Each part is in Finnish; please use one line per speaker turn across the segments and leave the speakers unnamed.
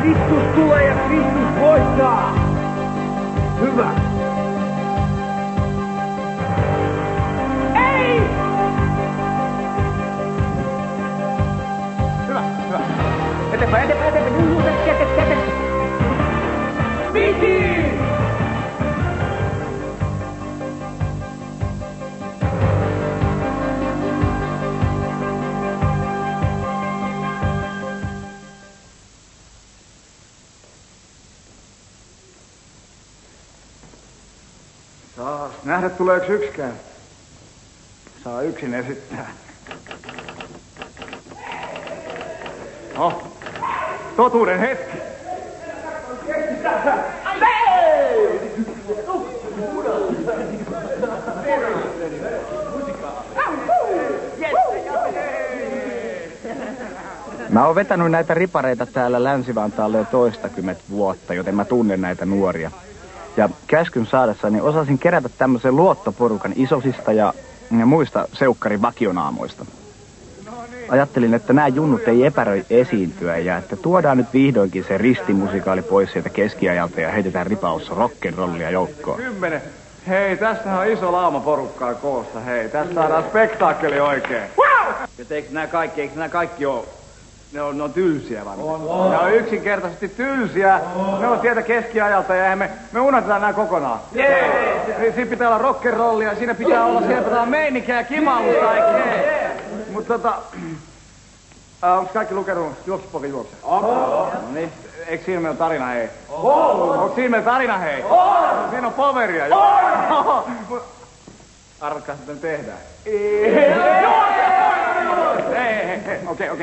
Kristus tulee ja Kristus voittaa. Hyvä. Ei!
Hyvä. Eteenpäin.
Biisi!
Saa nähdä, tuleeko yksikään. Saa yksin esittää. No, totuuden hetki.
Mä oon vetänyt näitä ripareita täällä Länsi-Vantaalle jo 20 vuotta, joten mä tunnen näitä nuoria. Ja käskyn saadessani osasin kerätä tämmöisen luottoporukan isosista ja muista seukkarin vakionaamoista. Ajattelin, että nämä junnut ei epäröi esiintyä ja että tuodaan nyt vihdoinkin se ristimusikaali pois sieltä keskiajalta ja heitetään ripaussa rock'n'rollia joukkoon.
10. Hei, tässähän on iso lauma porukkaa koossa, hei. Tässä saadaan spektaakkeli oikein. Wow! Ja eikö nämä kaikki ole? Ne on tylsiä vaan. Ne on yksinkertaisesti tylsiä. Ne on sieltä keskiajalta ja me unohdetaan nämä kokonaan. Siinä pitää olla rock'n'rollia, siinä pitää olla meininkiä ja kimausta, eikö? Mutta onks kaikki lukenut Juoksupovi juokse? No niin. Eikö siinä meillä tarina, hei? Onko siinä meillä tarina, hei? Siinä on poveria, joo. Arvatkaa, mitä me tehdään. Okei.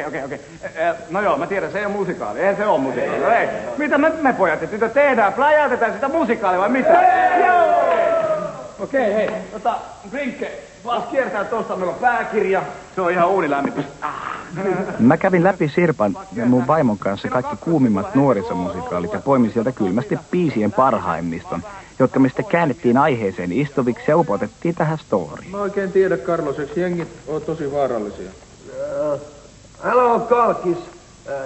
No joo, mä tiedän, se ei ole musikaali. Eihän se ole musikaali. Ei. Mitä me pojat nyt tehdään? Pläjäytetään sitä musikaalia vai mitä? Okei, hei. Brinkke, vaan kiertää tosta. Meillä on pääkirja. Se on ihan uunilämmitys.
Mä kävin läpi Sirpan ja mun vaimon kanssa kaikki kuumimmat nuorisomusikaalit ja poimin sieltä kylmästi biisien parhaimmiston, jotka me sitten käännettiin aiheeseen istuviksi ja upotettiin tähän storyin.
Mä oikein tiedä, Carlos, eikö jengit on tosi vaarallisia?
Älä on kalkis,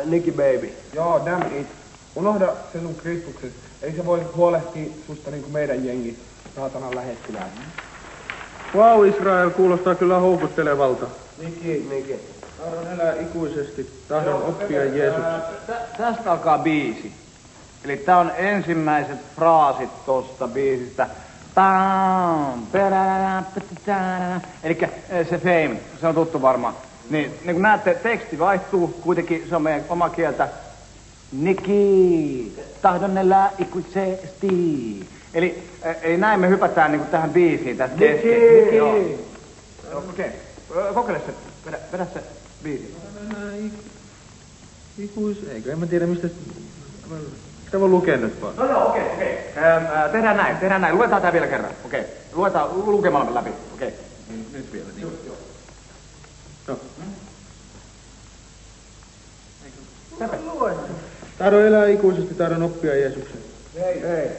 Nicky Baby.
Joo, damn it. Unohda sen sun Kristukset. Ei se voi huolehtia susta niinku meidän jengi saatanan lähettilään. Wow, Israel kuulostaa kyllä houkuttelevalta.
Nicky.
Tahdon elää ikuisesti. Tahdon oppia Jeesuksen.
Tästä alkaa biisi. Eli tää on ensimmäiset fraasit tosta biisistä. Elikkä se fame, se on tuttu varmaan. Niin kun näette, teksti vaihtuu, kuitenkin se on meidän oma kieltä. Nicky, tahdon elää ikuisesti. Eli näin me hypätään niinku tähän biisiin tästä kesken. Okei. Kokeile se. Vedä se biisi.
Eikö? En mä tiedä mistä... Sitä voi lukea nyt vaan.
No joo, okei. Tehdään näin. Luetaan tää vielä kerran. Okei. Luetaan lukemalla läpi. Okei. Nyt vielä.
Joo. Tahdon elää ikuisesti, tahdon oppia Jeesuksen. Hei.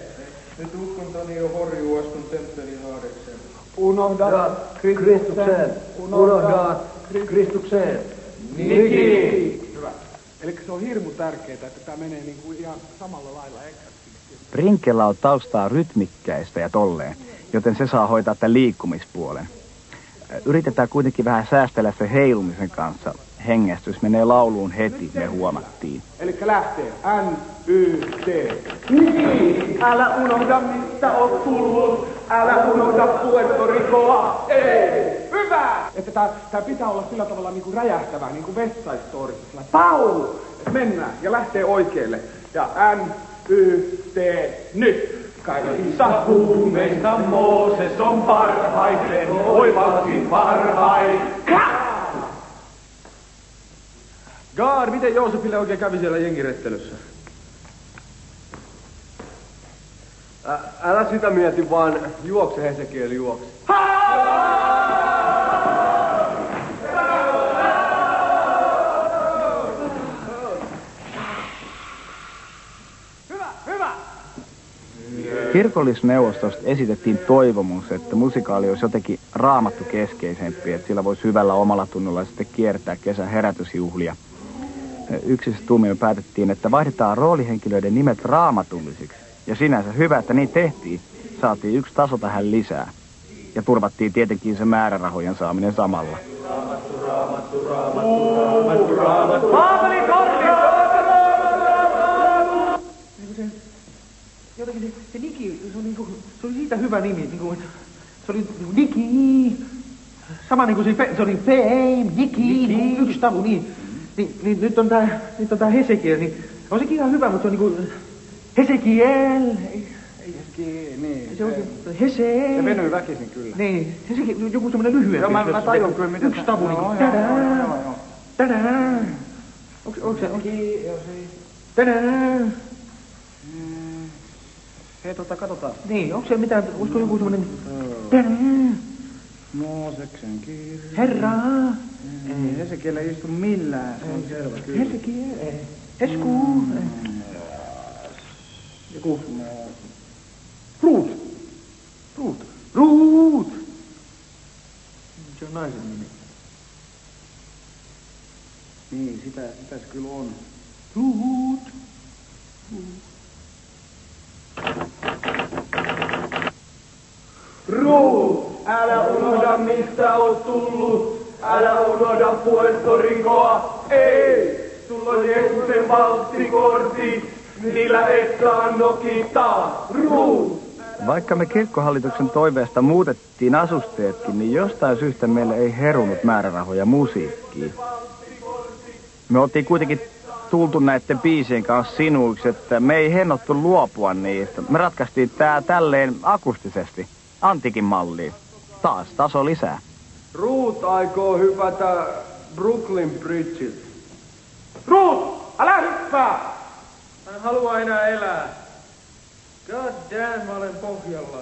Nyt uskontani on horjuu, astun temppelin haarekseen.
Unohda Kristukseen. Unohda Kristukseen. Nicky.
Hyvä. Eli se on hirmu tärkeää, että tämä menee niinku ihan samalla lailla
Brinkellä on taustaa rytmikkäistä ja tolleen, joten se saa hoitaa tämän liikkumispuolen. Yritetään kuitenkin vähän säästellä se heilumisen kanssa. Hengästys menee lauluun heti, me huomattiin.
Elikkä lähtee. N-Y-T. Nicky, älä unohda mistä oot tullut. Älä unohda Puerto Ricoa. Ei. Hyvä! Että tää pitää olla sillä tavalla niinku räjähtävää, niinku West Side Storyssa. Pau! Mennään ja lähtee oikealle. Ja N-Y-T. Nyt. Kaikissa huumeissa Mooses on parhaiten. Oivalsin parhain.
God, miten Joosefille oikein kävi siellä jengirettelyssä?
Älä sitä mieti, vaan juokse Hesekiel, juokse.
Hyvä!
Kirkollisneuvostosta esitettiin toivomus, että musikaali olisi jotenkin raamattu keskeisempi, että sillä voisi hyvällä omalla tunnolla sitten kiertää kesän herätysjuhlia. yksissä tuumin päätettiin, että vaihdetaan roolihenkilöiden nimet raamatullisiksi. Ja sinänsä hyvä, että niin tehtiin. Saatiin 1 taso tähän lisää. Ja turvattiin tietenkin se määrärahojen saaminen samalla.
Paavali kortti!
Jotenkin se Niki, se oli siitä hyvä nimi. Se oli Niki. Sama niin kuin se oli Fame, Niki, 1 tavu, niin. Niin nyt on tää Hesekiel, niin on sekin ihan hyvä, mutta se on niinku Hesekiel.
Niin.
Se on Hese.
Se venyy väkisin kyllä.
Niin, Hesekiel, joku semmonen lyhyempi.
Joo, mä tajun kyllä miten
1 tavu niinku. Tadää. Onko se? Tadää.
Hei, katsotaan.
Niin, onko se mitään, olisiko joku semmonen... Tadää.
Mooseksen kirja.
Herra.
Ei Hesekiel ei istu millään, se on selvä kyllä.
Hesekiel, Hesku. Joku... Ruut. Se on naisen nimi.
Niin, sitä se kyllä on.
Ruut.
Ruut, älä unohda mistä oot tullut. Älä unohda Puerto Ricoa. Ei, sulla on Jeesuksen valttikortti. Niillä et saa nokittaa. Ruut.
Vaikka me kirkkohallituksen toiveesta muutettiin asusteetkin, niin jostain syystä meille ei herunut määrärahoja musiikkiin. Me oltiin kuitenkin tultu näiden biisien kanssa sinuiksi, että me ei hennottu luopua niistä. Me ratkaistiin tää tälleen akustisesti, antikin malliin. Taas taso lisää.
Ruut aikoo hypätä Brooklyn Bridget. Ruut, älä hyppää!
Mä en halua enää elää. God damn, mä olen pohjalla.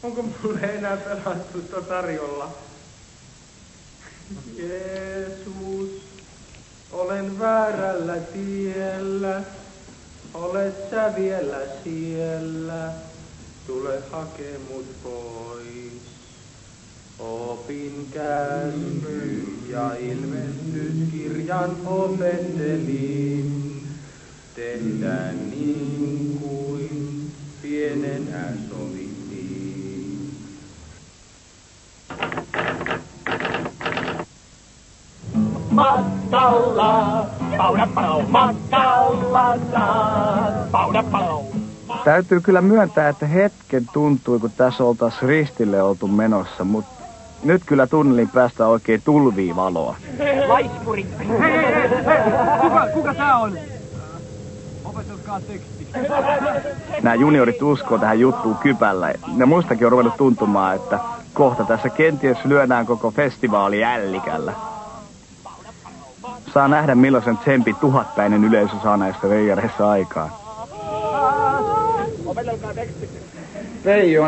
Onko mulle enää pelastusta tarjolla? Jeesus, olen väärällä tiellä. Olet sä vielä siellä. Tule hake mut pois. Opin käsky ja ilmestyskirjan opettelin. Tehdään niin kuin pienenä sovittiin.
Matkalla, paudapau, matkalla saat, paudapau.
Täytyy kyllä myöntää, että hetken tuntui, kun tässä oltaisiin ristille oltu menossa, mutta nyt kyllä tunnelin päästä oikein tulvii valoa.
Laiskuri. Hei. Kuka tää on? Opetelkaa teksti.
Nämä juniorit uskoo tähän juttuun kypällä. Ja muistakin on ruvennut tuntumaan, että kohta tässä kenties lyödään koko festivaali ällikällä. Saa nähdä, millaisen tsempin 1000-päinen yleisö saa näistä veijareissa aikaan.
Opetelkaa teksti.
Veijo,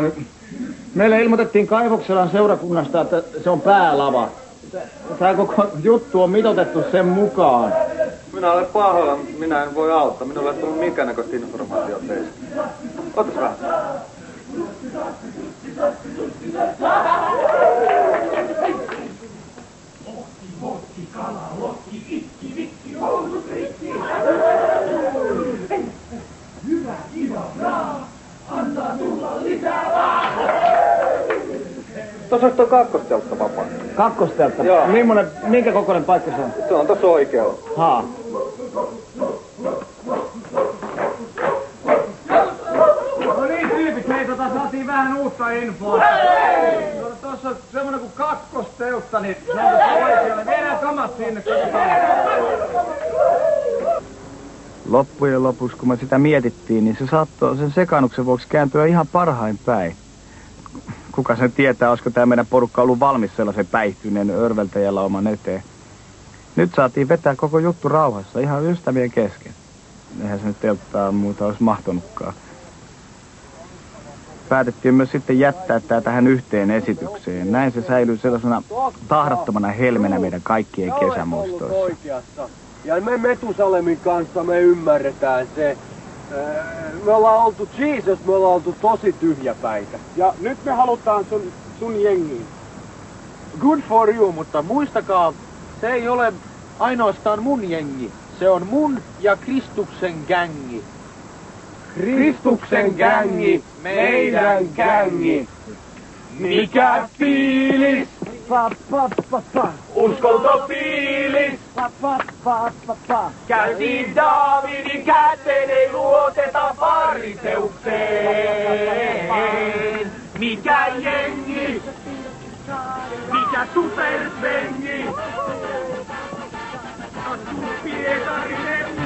meille ilmoitettiin Kaivokselan seurakunnasta, että se on päälava. Tämä koko juttu on mitoitettu sen mukaan.
Minä olen pahoilla, minä en voi auttaa. Minulla ei tullut minkään näköistä informaatiota teistä. Otas vähän.
Lotti, kala, lotti, vikki, housut, rikki. Hyvä, kiva, braa. Antaa tulla lisää vaan.
Tuossa on tuo kakkosteltta vapaa.
Kakkosteltta?
Joo.
Minkä kokoinen paikka se on?
Se on tossa oikealla.
Haa.
No niin, tyypit, hei, saatiin vähän uutta infoa. Tuossa on semmonen kuin kakkosteltta, niin se on tuossa oikealle. Viedään kamat sinne, katsotaan.
Loppujen lopuksi, kun me sitä mietittiin, niin se saattoi sen sekaannuksen vuoksi kääntyä ihan parhain päin. Kuka sen tietää, olisiko tämä meidän porukka ollut valmis sellaisen päihtyneen örveltäjällä oman eteen. Nyt saatiin vetää koko juttu rauhassa, ihan ystävien kesken. Eihän se nyt telttaa muuta olisi mahtonutkaan. Päätettiin myös sitten jättää tämä tähän yhteen esitykseen. Näin se säilyy sellaisena tahdattomana helmenä meidän kaikkien kesämuistoissa.
Oikeassa. Ja me Metusalemin kanssa me ymmärretään se. Me ollaan oltu Jesus, me ollaan oltu tosi tyhjäpäitä. Ja nyt me halutaan sun jengiin. Good for you, mutta muistakaa, se ei ole
ainoastaan mun jengi. Se on mun ja Kristuksen gängi.
Kristuksen gängi, meidän gängi. Mikä fiilis? Uskontofiilis. Käsiin Daavidin käteen ei luoteta fariseukseen. Mikä jengi? Mikä supersvengi? Pietarin emmi,